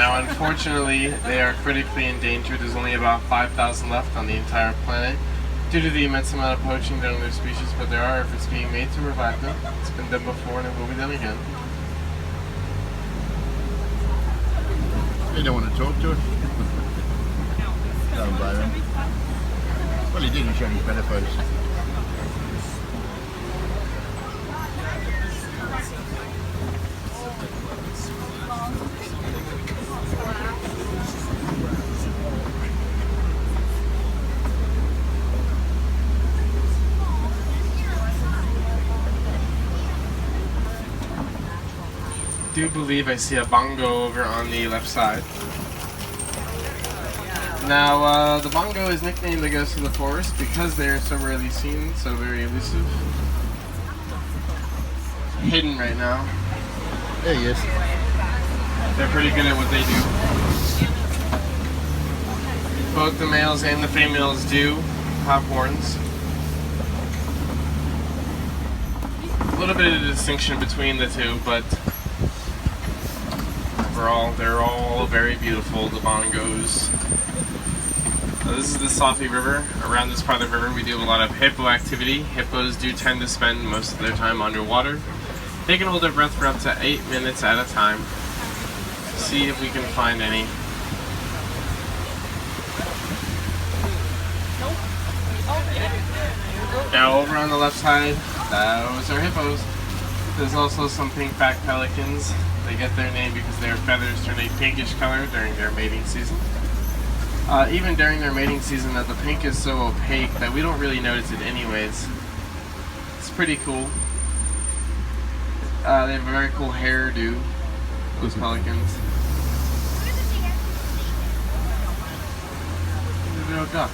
Now, unfortunately, they are critically endangered. There's only about 5,000 left on the entire planet due to the immense amount of poaching done on their species, but there are efforts being made to revive them. It's been done before and it will be done again. You don't want to talk to it. Don't blame him. Well, he didn't show his better post. I do believe I see a bongo over on the left side. Now, the bongo is nicknamed the ghost of the forest because they are so rarely seen, so very elusive. Hidden right now. There he is. They're pretty good at what they do. Both the males and the females do have horns. A little bit of a distinction between the two, but overall, they're all very beautiful, the bongos. This is the Safi River. Around this part of the river we do a lot of hippo activity. Hippos do tend to spend most of their time underwater. They can hold their breath for up to 8 minutes at a time. See if we can find any. Now over on the left side, those are hippos. There's also some pink-backed pelicans. They get their name because their feathers turn a pinkish color during their mating season. Even during their mating season, the pink is so opaque that we don't really notice it anyways. It's pretty cool. They have a very cool hairdo, those pelicans. Look at the little duck.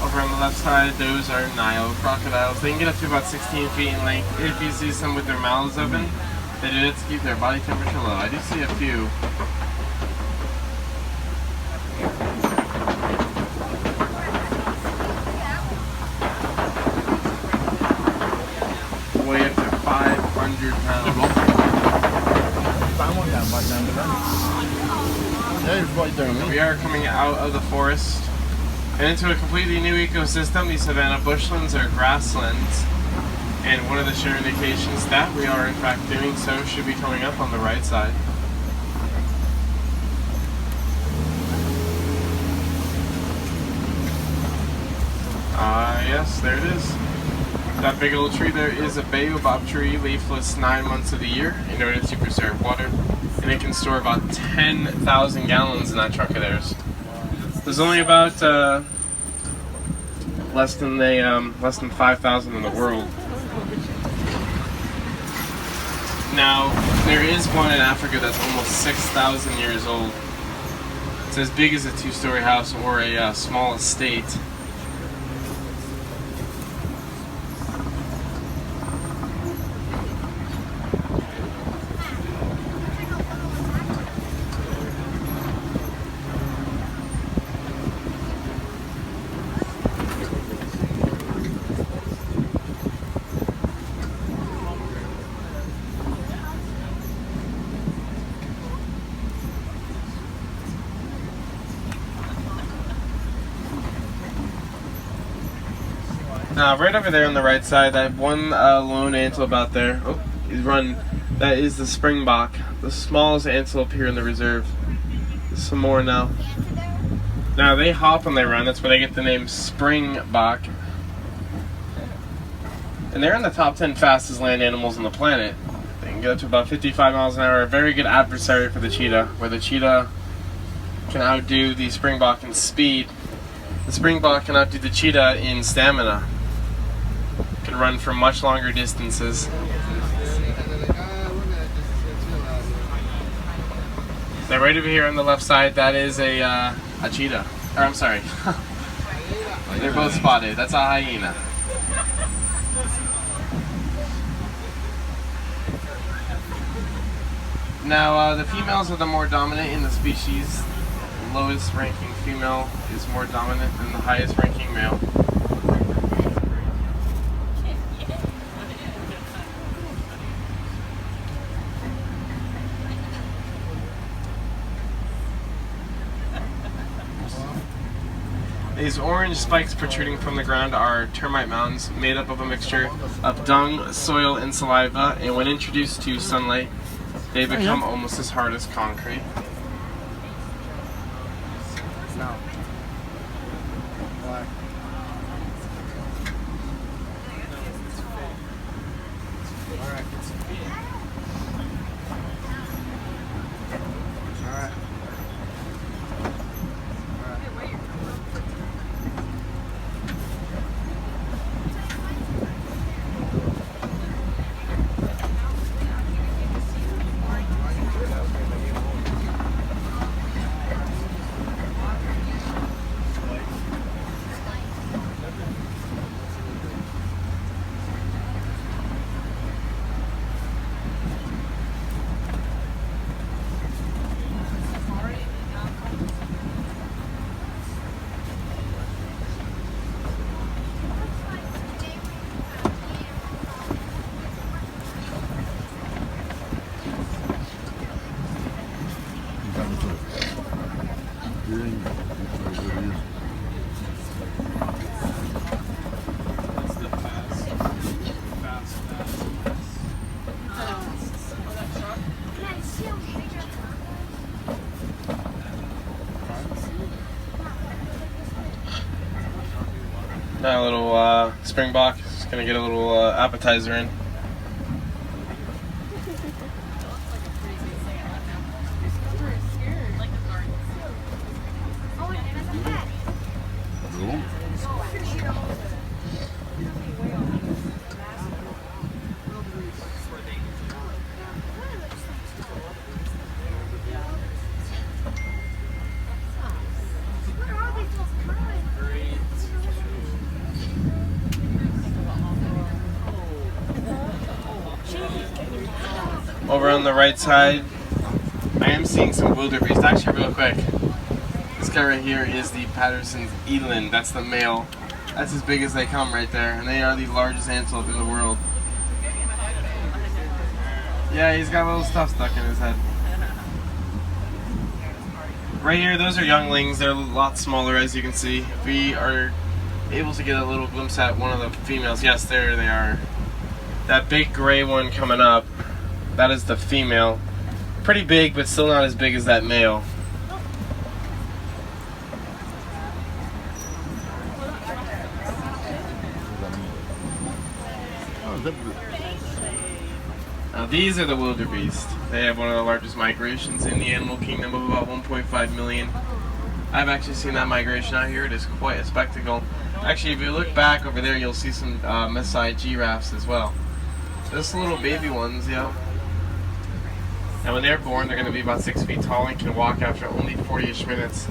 Over on the left side, those are Nile crocodiles. They can get up to about 16 feet in length. If you see some with their mouths open, they do it to keep their body temperature low. I do see a few. Weigh up to 500 pounds. Found one down by down the road. Yeah, he's right down there. We are coming out of the forest and into a completely new ecosystem. These savanna bushlands are grasslands, and one of the sure indications that we are in fact doing so should be coming up on the right side. Yes, there it is. That big old tree there is a baobab tree, leafless 9 months of the year in order to preserve water, and it can store about 10,000 gallons in that trunk of theirs. There's only about less than 5,000 in the world. Now, there is one in Africa that's almost 6,000 years old. It's as big as a 2-story house or a small estate. Now, right over there on the right side, that one lone antelope out there, oh, he's running. That is the springbok, the smallest antelope here in the reserve. There's some more now. Now, they hop when they run. That's where they get the name springbok. And they're in the top 10 fastest land animals on the planet. They can get up to about 55 miles an hour. A very good adversary for the cheetah, where the cheetah can outdo the springbok in speed. The springbok can outdo the cheetah in stamina. Can run for much longer distances. Now right over here on the left side, that is a cheetah. Or I'm sorry. They're both spotted. That's a hyena. Now, the females are the more dominant in the species. The lowest ranking female is more dominant than the highest ranking male. These orange spikes protruding from the ground are termite mounds made up of a mixture of dung, soil, and saliva, and when introduced to sunlight, they become almost as hard as concrete. No. Why? Alright. Alright. Now a little springbok is gonna get a little appetizer in. Over on the right side, I am seeing some wildebeest. Actually, real quick, this guy right here is the Patterson's eland. That's the male. That's as big as they come right there, and they are the largest antelope in the world. Yeah, he's got a little stuff stuck in his head. Right here, those are younglings. They're a lot smaller, as you can see. If we are able to get a little glimpse at one of the females, yes, there they are. That big gray one coming up, that is the female. Pretty big, but still not as big as that male. Now these are the wildebeest. They have one of the largest migrations in the animal kingdom of about 1.5 million. I've actually seen that migration out here. It is quite a spectacle. Actually, if you look back over there, you'll see some Maasai giraffes as well. Just little baby ones, yeah. And when they're born, they're going to be about 6 feet tall and can walk after only 40-ish minutes.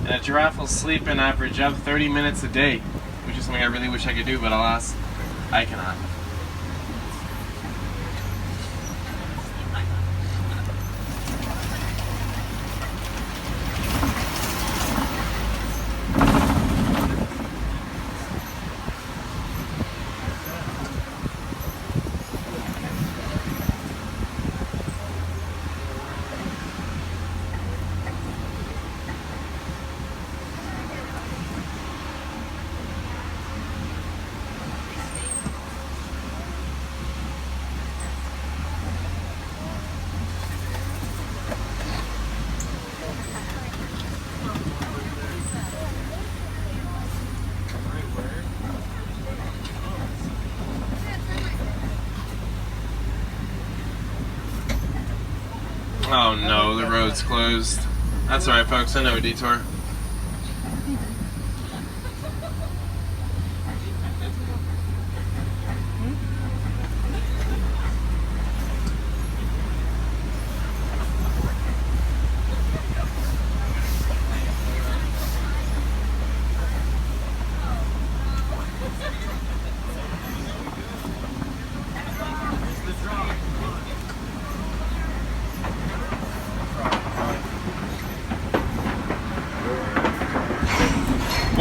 And a giraffe will sleep an average of 30 minutes a day, which is something I really wish I could do, but alas, I cannot. Oh no, the road's closed. That's alright, folks, I know a detour.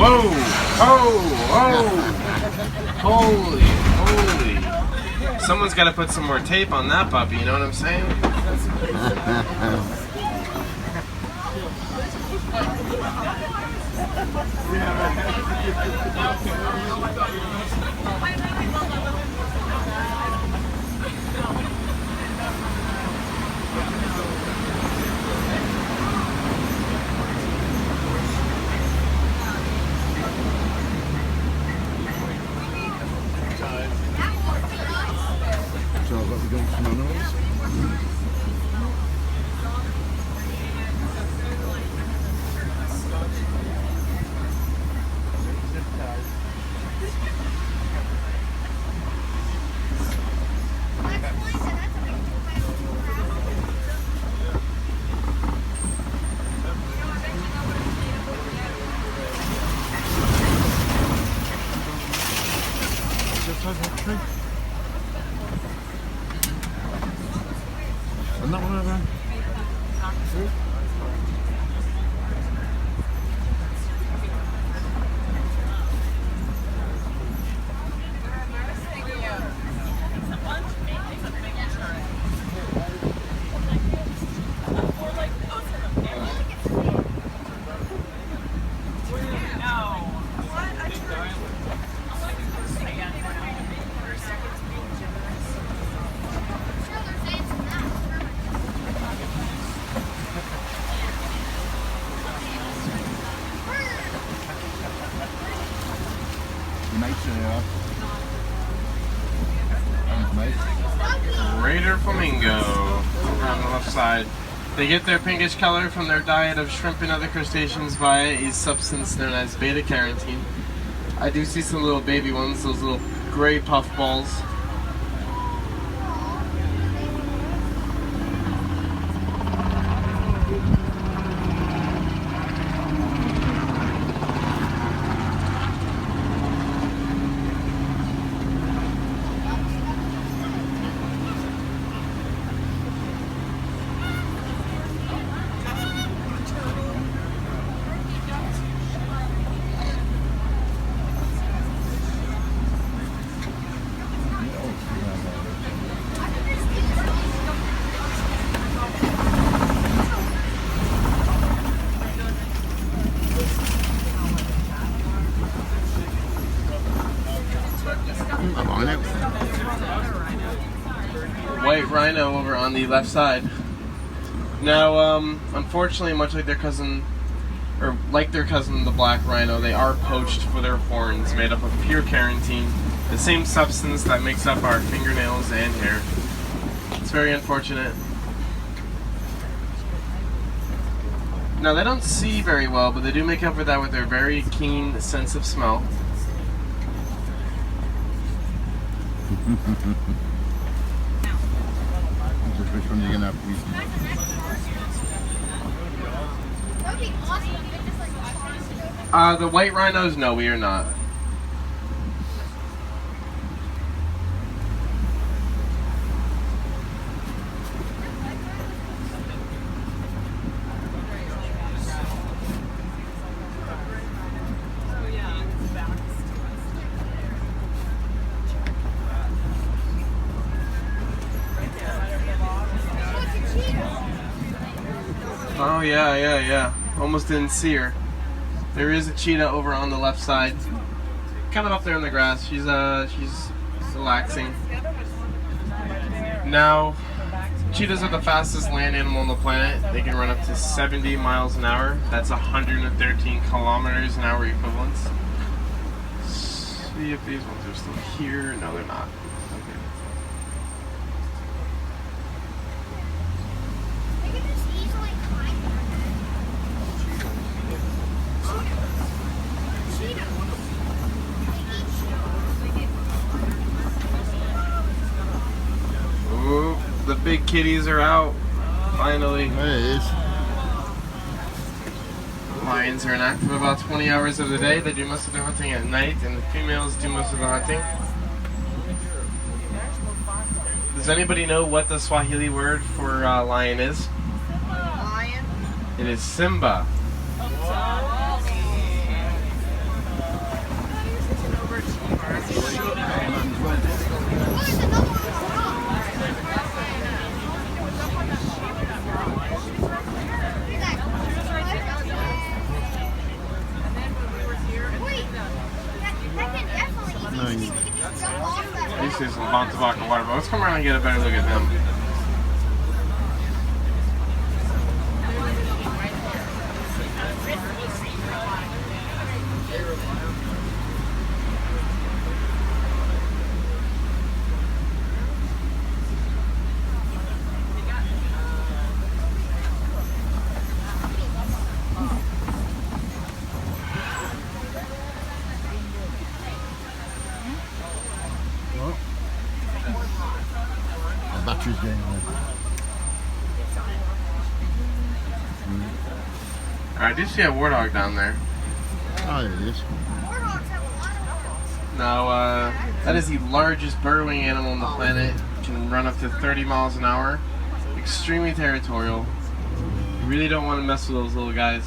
Whoa! Oh! Oh! Holy! Someone's got to put some more tape on that puppy, you know what I'm saying? So I've got to go to some animals. Isn't that one over there? Greater flamingo over on the left side. They get their pinkish color from their diet of shrimp and other crustaceans via a substance known as beta-carotene. I do see some little baby ones, those little gray puff balls. White rhino over on the left side. Now, unfortunately, much like their cousin, the black rhino, they are poached for their horns, made up of pure carotene, the same substance that makes up our fingernails and hair. It's very unfortunate. Now, they don't see very well, but they do make up for that with their very keen sense of smell. Just which one are you going to have? The white rhinos, no, we are not. Oh yeah. Almost didn't see her. There is a cheetah over on the left side, kind of up there in the grass. She's relaxing. Now, cheetahs are the fastest land animal on the planet. They can run up to 70 miles an hour. That's 113 kilometers an hour equivalents. See if these ones are still here. No, they're not. Okay. Ooh, the big kitties are out. Finally. There it is. Lions are inactive about 20 hours of the day. They do most of their hunting at night, and the females do most of the hunting. Does anybody know what the Swahili word for lion is? Lion. It is Simba. These are some Bontebaka water, but let's come around and get a better look at them. Battery's going on. I do see a warthog down there. Oh, there it is. Now, that is the largest burrowing animal on the planet. It can run up to 30 miles an hour. Extremely territorial. You really don't want to mess with those little guys.